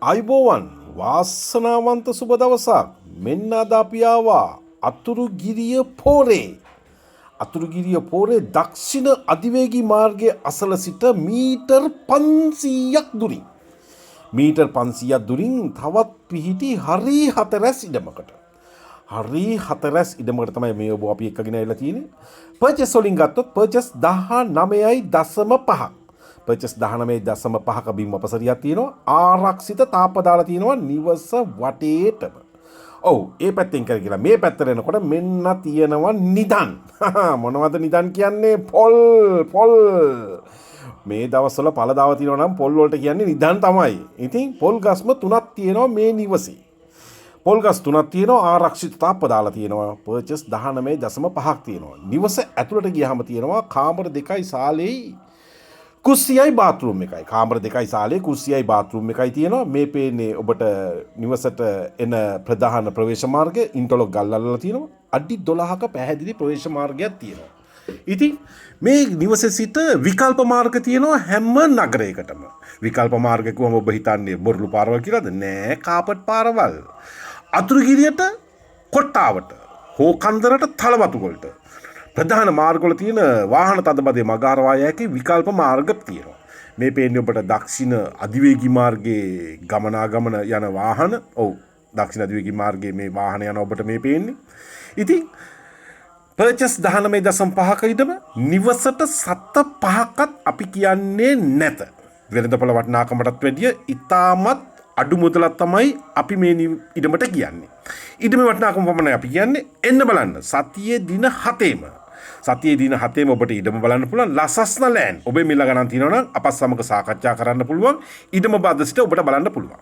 අයිබෝවන් වාසනාවන්ත සුබ දවසක් මෙන්න අද අපි ආවා අතුරුගිරිය පෝරේ. අතුරුගිරිය පෝරේ දක්ෂිණ අධිවේගී මාර්ගයේ අසල සිට මීටර් 500ක් දුරින්. මීටර් 500ක් දුරින් තවත් පිහිටි හරි හතරැස් ඉඩමකට. හරි හතරැස් ඉඩමකට තමයි මේ ඔබ අපි එක්කගෙන ඇවිල්ලා තියෙන්නේ. පර්චේස් වලින් ගත්තොත් පර්චේස් 19.5ක්. පර්චස් 19.5ක බිම් අපසරියක් තියෙනවා. ආරක්ෂිත තාප්ප දාලා තියෙනවා නිවස වටේටම. ඔව් ඒ පැත්තෙන් කරගිලා මේ පැත්තට එනකොට මෙන්න තියෙනවා නිදන්. මොනවද නිදන් කියන්නේ? පොල්. මේ දවස්වල පළදාව තියෙනවා නම් පොල් වලට කියන්නේ නිදන් තමයි. ඉතින් පොල් ගස්ම 3ක් තියෙනවා මේ නිවසේ. පොල් ගස් 3ක් තියෙනවා ආරක්ෂිත තාප්ප දාලා තියෙනවා. පර්චස් 19.5ක් තියෙනවා. නිවස ඇතුළට ගියාම තියෙනවා කාමර 2යි සාලෙයි කුස්සියයි බාත්රූම් එකයි. කාමර 2යි සාලේ කුස්සියයි බාත්රූම් එකයි තියෙනවා. මේ පේන්නේ ඔබට නිවසට එන ප්‍රධාන ප්‍රවේශ මාර්ගය ඉන්ටර්ලොක් ගල් අල්ලලා තියෙනවා. අඩි 12ක පැහැදිලි ප්‍රවේශ මාර්ගයක් තියෙනවා. ඉතින් මේ නිවසේ සිට විකල්ප මාර්ග තියෙනවා හැම නගරයකටම. විකල්ප මාර්ග කිව්වම ඔබ හිතන්නේ බොරළු පාරවල් කියලාද? නෑ, කාපට් පාරවල්. අතුරුගිරියට කොට්ටාවට, හෝකන්දරට, තලවතුගොල්ට ප්‍රධාන මාර්ගවල තියෙන වාහන තදබදේ මගහරවා යෑකේ විකල්ප මාර්ග තියෙනවා. මේ පේන්නේ ඔබට දක්ෂිණ අධිවේගී මාර්ගයේ ගමනාගමන යන වාහන. ඔව්, දක්ෂිණ අධිවේගී මාර්ගයේ මේ වාහන යන ඔබට මේ පේන්නේ. ඉතින් පර්චස් 19.5ක ඉදම නිවසට සත 5ක්වත් අපි කියන්නේ නැත. වෙළඳපොළ වටිනාකමටත් වැඩිය ඉතාමත් අඩු මුදලක් තමයි අපි මේ ඉඩමට කියන්නේ. ඉඩමේ වටිනාකම පමණයි අපි කියන්නේ. එන්න බලන්න සතියේ දින 7ෙම. සතියේ දින 7ෙම ඔබට ඉඩම බලන්න පුළුවන්. ලසස්න ලෑන් ඔබේ මිල ගණන් තියෙනවා නම් අපත් සමග සාකච්ඡා කරන්න පුළුවන්. ඉඩම බද්ද සිට ඔබට බලන්න පුළුවන්.